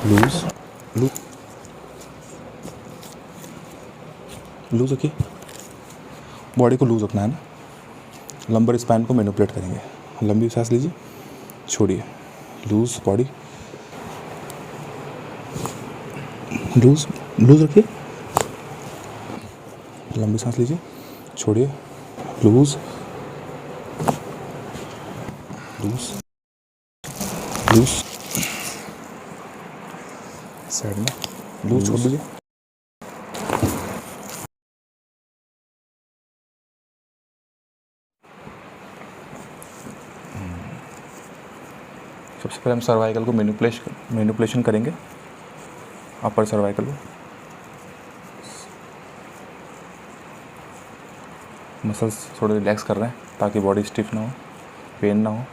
Loose loose loose रखिए, body को loose रखना है ना, लंबर स्पैन को मैनिपुलेट करेंगे। लंबी सांस लीजिए, छोड़िए, लूज बॉडी, लूज लूज रखिए, लंबी सांस लीजिए, छोड़िए, लूज लूज लूज, साइड में लूज छोड़ दीजिए। सबसे पहले हम सर्वाइकल को मैनिपुलेशन करेंगे, अपर सर्वाइकल को। मसल्स थोड़े रिलैक्स कर रहे हैं ताकि बॉडी स्टिफ ना हो, पेन ना हो।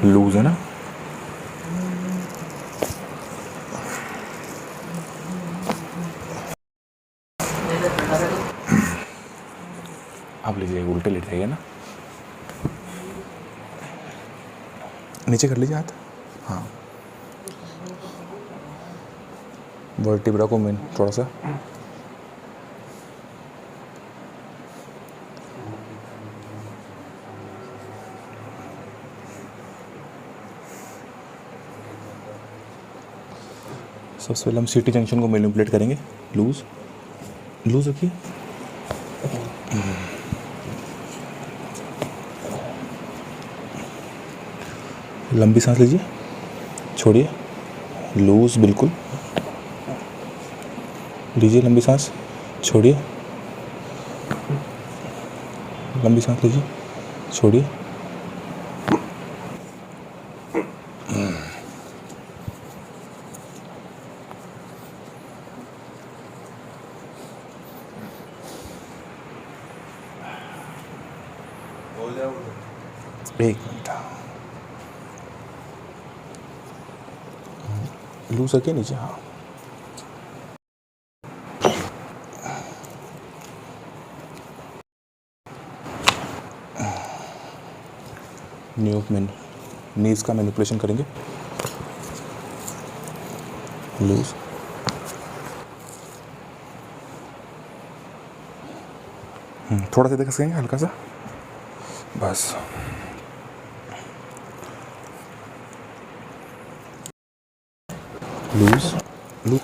लूज है ना, आप लीजिए, उल्टे लेट जाइए ना, नीचे कर लीजिए हाथ, हाँ, वर्टिब्रा को मेन थोड़ा सा सबसे पहले हम सीटी जंक्शन को मैनिपुलेट करेंगे। लूज लूज रखिए, लंबी सांस लीजिए, छोड़िए, लूज बिल्कुल, लीजिए लंबी सांस, छोड़िए, लंबी सांस लीजिए, छोड़िए, एक मिनट, लूज रखिए नीचे, हाँ, नीज का मैनिपुलेशन करेंगे। लूज थोड़ा सा देख सकेंगे, हल्का सा, बस। लूज लूज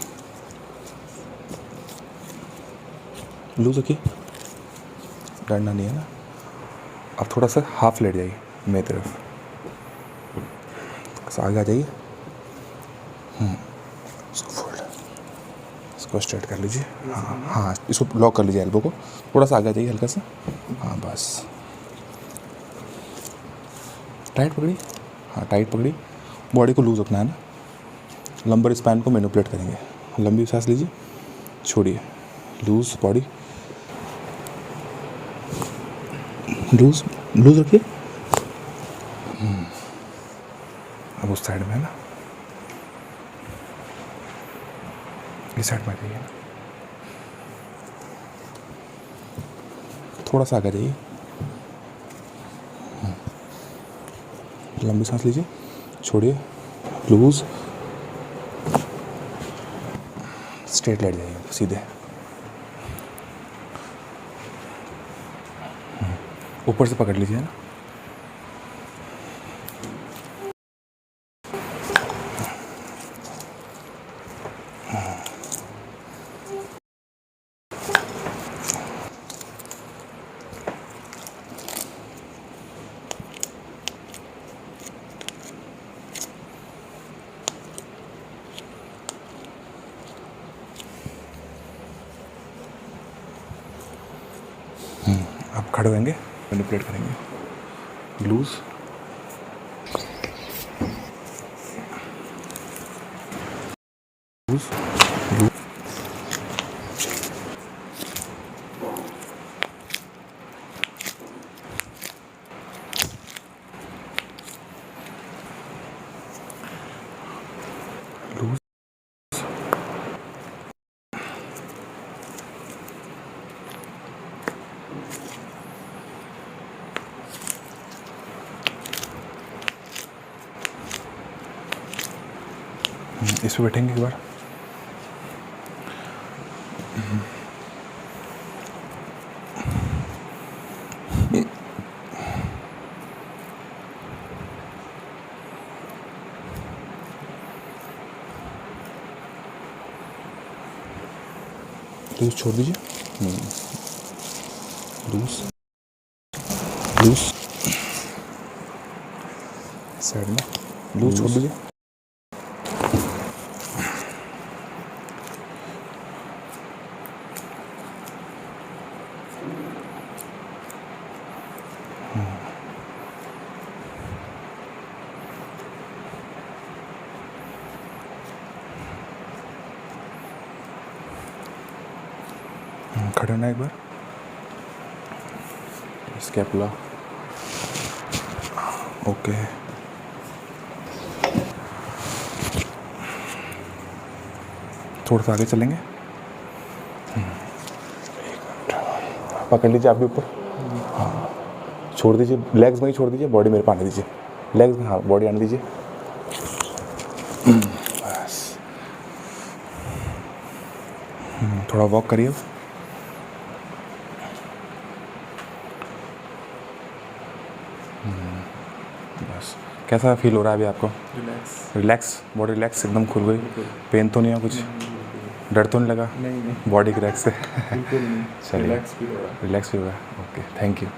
लूज रखिए, डरना नहीं है ना। अब थोड़ा सा हाफ लेट जाइए मेरी तरफ, आगे आ जाइए, इसको फोल्ड, इसको स्ट्रेट कर लीजिए, हाँ हाँ, इसको लॉक कर लीजिए, एल्बो को थोड़ा सा आगे आ जाइए, हल्का सा, हाँ बस, टाइट पकड़ी, हाँ टाइट पकड़ी, बॉडी को लूज रखना है ना, लंबर स्पैन को मैनिपुलेट करेंगे। लंबी सांस लीजिए, छोड़िए, लूज बॉडी, लूज लूज रखिए। अब उस साइड में है ना, इस साइड में जाइए, थोड़ा सा आगे जाइए, लंबी सांस लीजिए, छोड़िए, लूज, स्ट्रेट लेट जाइए सीधे, ऊपर से पकड़ लीजिए ना, आप खड़े होंगे, मैनिपुलेट करेंगे। लूज लूज लूज, लूज, इस पे बैठेंगे एक बार। लूज छोड़ दीजिए, लूज लूज साइड में लूज छोड़ दीजिए। खड़े होना एक बार, स्कैपुला ओके। थोड़ा सा आगे चलेंगे, पकड़ लीजिए आप भी ऊपर, हाँ छोड़ दीजिए, लेग्स में ही छोड़ दीजिए, बॉडी मेरे पे आने दीजिए, लेग्स में हाँ बॉडी आने दीजिए, बस। थोड़ा वॉक करिए, बस। कैसा फील हो रहा है अभी आपको? रिलैक्स, बॉडी रिलैक्स एकदम खुल गई, पेन तो नहीं है कुछ, डर तो नहीं लगा? नहीं बॉडी के रिलैक्स से बिल्कुल नहीं, चलिए रिलैक्स फील हो रहा है। रिलैक्स फील हो रहा है, ओके थैंक यू।